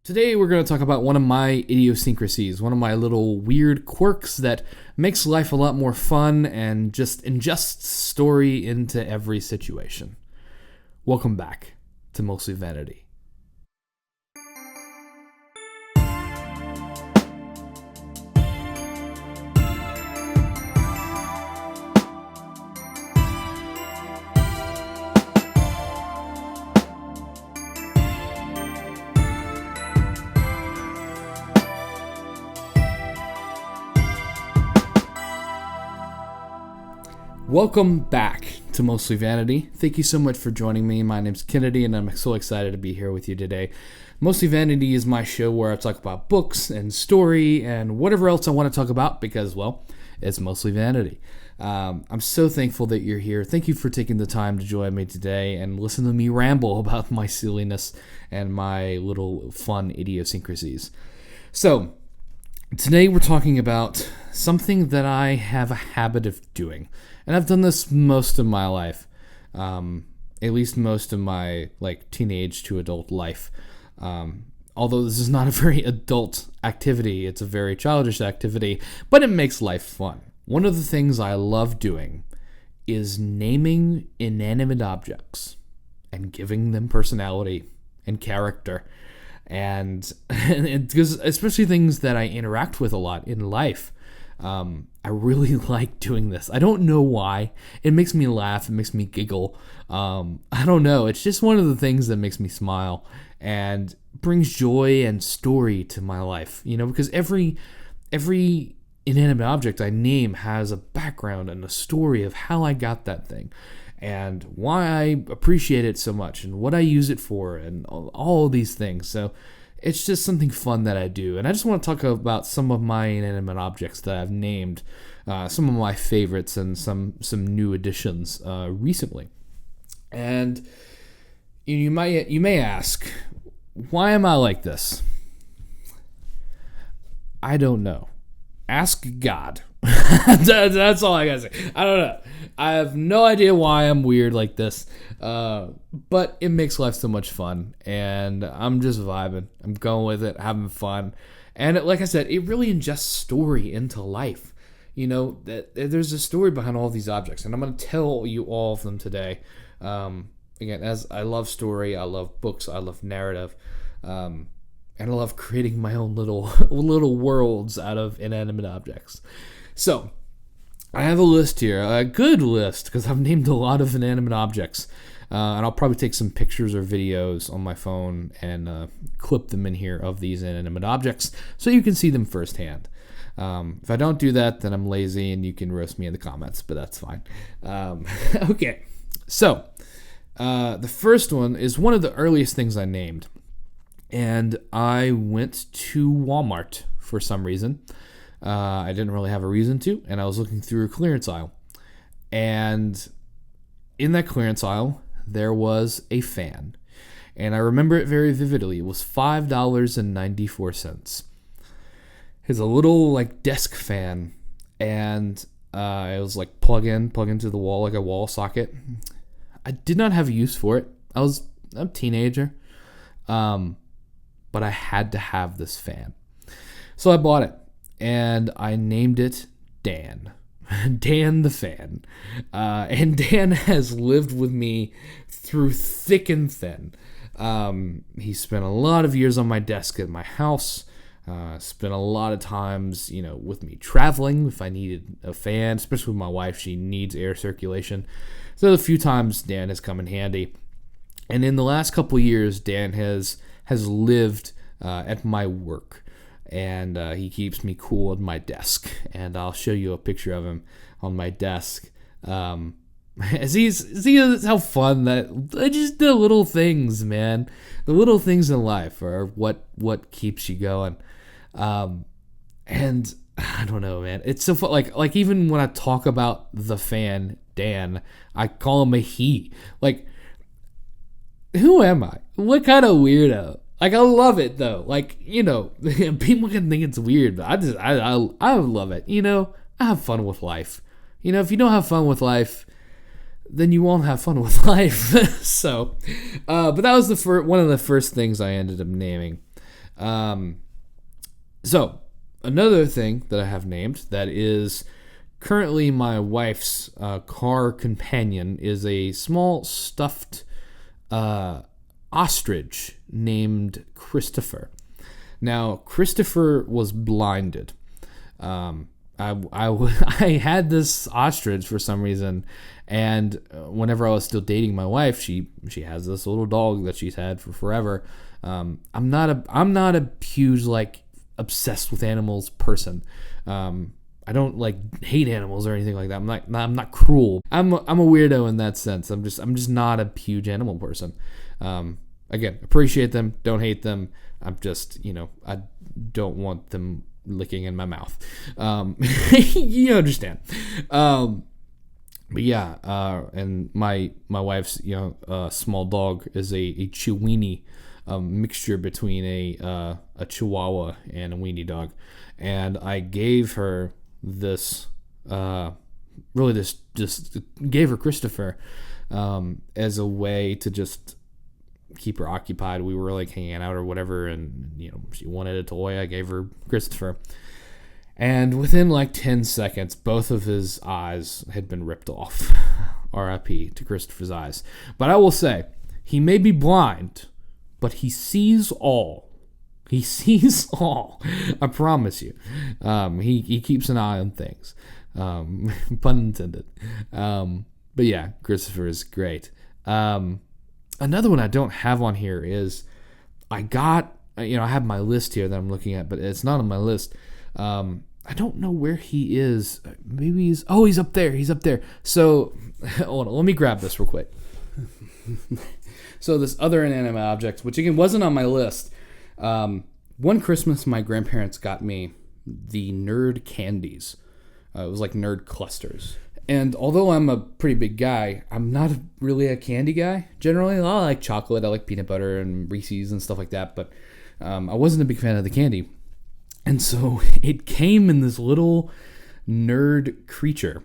Today we're going to talk about one of my idiosyncrasies, one of my little weird quirks that makes life a lot more fun and just ingests story into every situation. Welcome back to Mostly Vanity. Welcome back to Mostly Vanity. Thank you so much for joining me. My name's Kennedy, and I'm so excited to be here with you today. Mostly Vanity is my show where I talk about books and story and whatever else I want to talk about because, well, it's mostly vanity. I'm so thankful that you're here. Thank you for taking the time to join me today and listen to me ramble about my silliness and my little fun idiosyncrasies. So, today we're talking about something that I have a habit of doing. And I've done this most of my life, at least most of my teenage to adult life. Although this is not a very adult activity, it's a very childish activity, but it makes life fun. One of the things I love doing is naming inanimate objects and giving them personality and character. And because especially things that I interact with a lot in life, I really like doing this. I don't know why. It makes me laugh. It makes me giggle. I don't know. It's just one of the things that makes me smile and brings joy and story to my life. You know, because every inanimate object I name has a background and a story of how I got that thing and why I appreciate it so much and what I use it for and all of these things. So it's just something fun that I do. And I just want to talk about some of my inanimate objects that I've named, some of my favorites and some new additions recently. And you may ask, why am I like this? I don't know. Ask God. That's all I gotta say. I don't know. I have no idea why I'm weird like this, but it makes life so much fun, and I'm just vibing. I'm going with it, having fun, and like I said, it really ingests story into life. You know, that there's a story behind all these objects, and I'm going to tell you all of them today. Again, as I love story, I love books, I love narrative, and I love creating my own little worlds out of inanimate objects. So, I have a list here, a good list, because I've named a lot of inanimate objects. And I'll probably take some pictures or videos on my phone and clip them in here of these inanimate objects so you can see them firsthand. If I don't do that, then I'm lazy and you can roast me in the comments, but that's fine. Okay, so the first one is one of the earliest things I named. And I went to Walmart for some reason. I didn't really have a reason to, and I was looking through a clearance aisle. And in that clearance aisle, there was a fan. And I remember it very vividly. It was $5.94. It's a little desk fan. And it was plug into the wall, like a wall socket. I did not have a use for it. I was a teenager. But I had to have this fan. So I bought it. And I named it Dan. Dan the fan. And Dan has lived with me through thick and thin. He spent a lot of years on my desk at my house. Spent a lot of times, with me traveling if I needed a fan, especially with my wife. She needs air circulation. So a few times Dan has come in handy. And in the last couple of years, Dan has lived at my work. And he keeps me cool at my desk. And I'll show you a picture of him on my desk. See how fun that just the little things, man. The little things in life are what keeps you going. And I don't know, man. It's so fun. Like even when I talk about the fan, Dan, I call him a he. Who am I? What kind of weirdo? I love it though. People can think it's weird, but I love it. I have fun with life. If you don't have fun with life, then you won't have fun with life. So, but that was one of the first things I ended up naming. So, another thing that I have named that is currently my wife's car companion is a small stuffed ostrich named Christopher. Now, Christopher was blinded. I had this ostrich for some reason, and whenever I was still dating my wife, she has this little dog that she's had for forever. I'm not a huge like obsessed with animals person. I don't like hate animals or anything like that. I'm not cruel. I'm a weirdo in that sense. I'm just not a huge animal person. Again, appreciate them, don't hate them. I'm just, I don't want them licking in my mouth. You understand. But yeah, and my wife's small dog is a Chiweenie, mixture between a Chihuahua and a weenie dog, and I gave her this just gave her Christopher as a way to just keep her occupied. We were like hanging out or whatever, and she wanted a toy. I gave her Christopher, and within like 10 seconds both of his eyes had been ripped off. RIP to Christopher's eyes. But I will say, he may be blind, but he sees all. He sees all. I promise you. He keeps an eye on things. Pun intended. But yeah, Christopher is great. Another one I don't have on here is I have my list here that I'm looking at, but it's not on my list. I don't know where he is. Maybe he's up there. He's up there. So hold on, let me grab this real quick. So this other inanimate object, which again wasn't on my list. One Christmas, my grandparents got me the Nerd candies. It was like Nerd clusters. And although I'm a pretty big guy, I'm not really a candy guy. Generally, I like chocolate, I like peanut butter and Reese's and stuff like that. But I wasn't a big fan of the candy. And so it came in this little nerd creature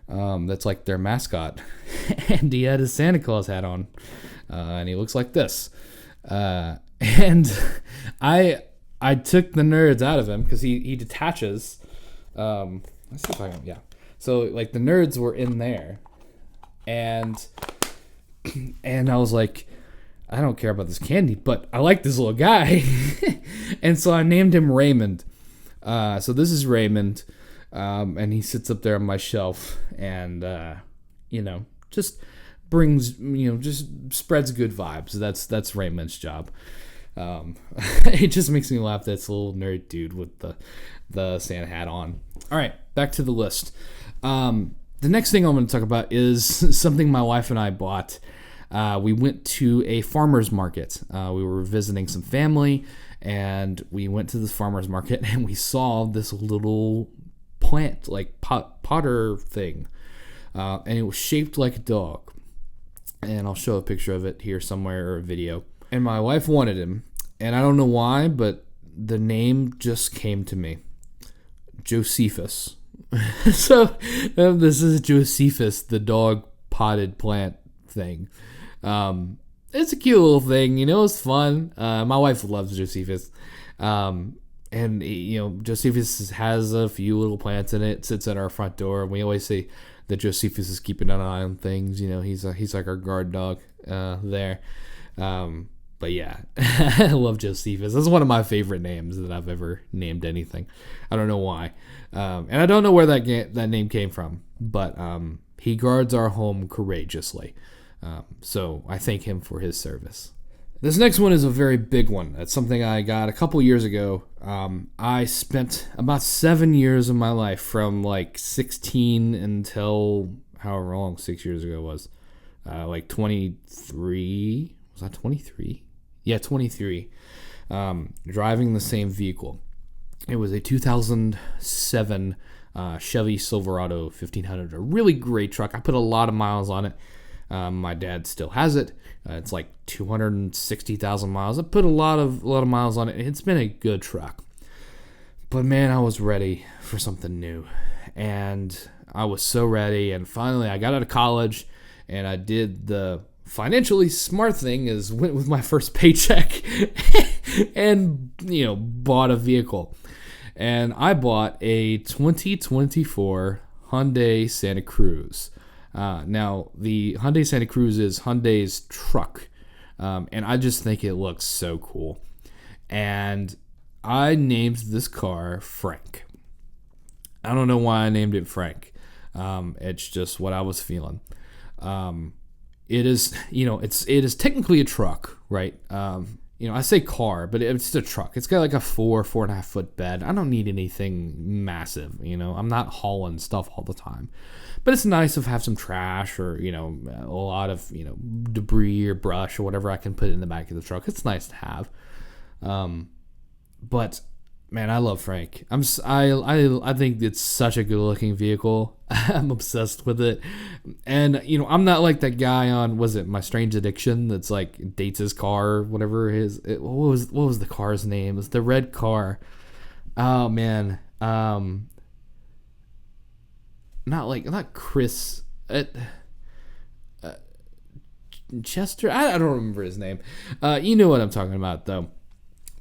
that's like their mascot. And he had his Santa Claus hat on. And he looks like this. And I took the nerds out of him because he detaches. Let's see if I can, yeah. So like the nerds were in there, and I was like, I don't care about this candy, but I like this little guy. And so I named him Raymond. So this is Raymond, and he sits up there on my shelf, and just brings, just spreads good vibes. That's Raymond's job. It just makes me laugh. That's a little nerd dude with the Santa hat on. All right, back to the list. The next thing I'm going to talk about is something my wife and I bought. We went to a farmer's market. We were visiting some family, and we went to this farmer's market, and we saw this little plant, like potter thing, and it was shaped like a dog. And I'll show a picture of it here somewhere, or a video. And my wife wanted him, and I don't know why, but the name just came to me. Josephus. So this is Josephus, the dog potted plant thing. It's a cute little thing, it's fun. My wife loves Josephus. And Josephus has a few little plants in it, sits at our front door, and we always say that Josephus is keeping an eye on things. He's like our guard dog there. But yeah, I love Josephus. That's one of my favorite names that I've ever named anything. I don't know why. And I don't know where that name came from, but he guards our home courageously. So I thank him for his service. This next one is a very big one. It's something I got a couple years ago. I spent about 7 years of my life, from like 16 until however long 6 years ago was, like 23. Was that 23? Yeah, 23. Driving the same vehicle. It was a 2007 Chevy Silverado 1500. A really great truck. I put a lot of miles on it. My dad still has it. It's like 260,000 miles. I put a lot of miles on it. It's been a good truck. But man, I was ready for something new. And I was so ready. And finally, I got out of college, and I did the financially smart thing is went with my first paycheck and, bought a vehicle. And I bought a 2024 Hyundai Santa Cruz. Now, the Hyundai Santa Cruz is Hyundai's truck. And I just think it looks so cool. And I named this car Frank. I don't know why I named it Frank. It's just what I was feeling. It is, it is technically a truck, right? I say car, but it's a truck. It's got like a 4.5 foot bed. I don't need anything massive, I'm not hauling stuff all the time. But it's nice to have some trash or, a lot of, debris or brush or whatever I can put in the back of the truck. It's nice to have. But man, I love Frank. I think it's such a good looking vehicle. I'm obsessed with it. And I'm not like that guy on, was it My Strange Addiction, that's like dates his car, whatever what was the car's name? It was the red car. Oh man. Not Chris Chester. I don't remember his name. You know what I'm talking about though.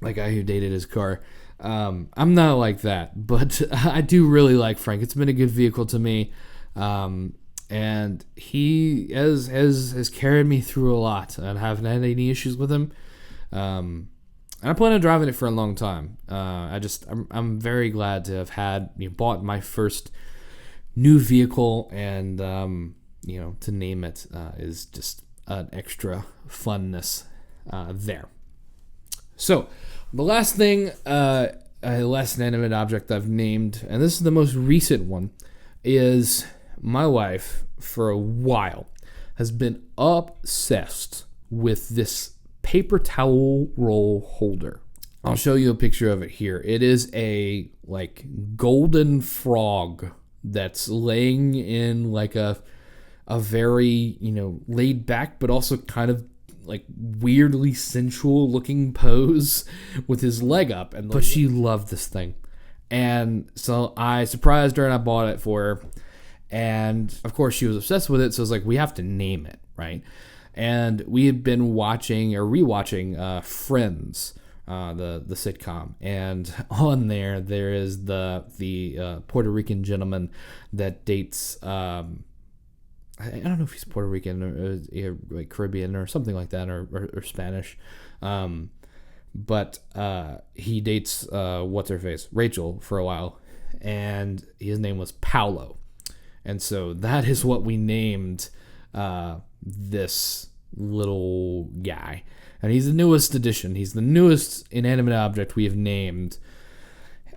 Like guy who dated his car. I'm not like that, but I do really like Frank. It's been a good vehicle to me, and he has carried me through a lot. I haven't had any issues with him, and I plan on driving it for a long time. I'm very glad to have bought my first new vehicle, and to name it is just an extra funness there. So, the last thing, last inanimate object I've named, and this is the most recent one, is my wife, for a while, has been obsessed with this paper towel roll holder. I'll show you a picture of it here. It is a, golden frog that's laying in, a very, laid back, but also kind of weirdly sensual looking pose with his leg up, but she loved this thing, and so I surprised her and I bought it for her, and of course she was obsessed with it. So I was like, we have to name it, right? And we had been watching or rewatching Friends, the sitcom, and on there is the Puerto Rican gentleman that dates I don't know if he's Puerto Rican or Caribbean or something like that, or Spanish. But he dates, what's her face? Rachel for a while. And his name was Paolo. And so that is what we named this little guy. And he's the newest addition. He's the newest inanimate object we have named.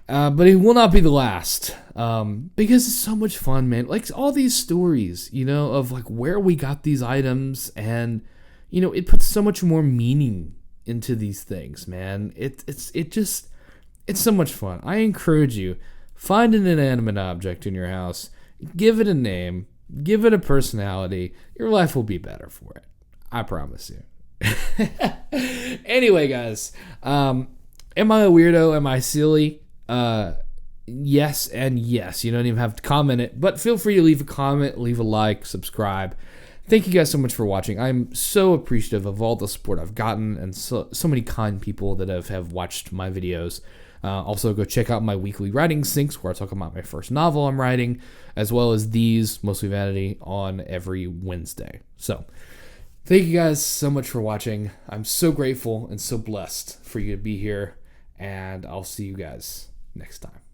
But it will not be the last, because it's so much fun, man. All these stories, of where we got these items, and it puts so much more meaning into these things, man. It's so much fun. I encourage you, find an inanimate object in your house, give it a name, give it a personality. Your life will be better for it. I promise you. Anyway, guys, am I a weirdo? Am I silly? Yes and yes. You don't even have to comment it, but feel free to leave a comment, leave a like, subscribe. Thank you guys so much for watching. I'm so appreciative of all the support I've gotten, and so many kind people that have watched my videos. Also, go check out my weekly writing syncs, where I talk about my first novel I'm writing, as well as these, Mostly Vanity, on every Wednesday. So, thank you guys so much for watching. I'm so grateful and so blessed for you to be here, and I'll see you guys next time.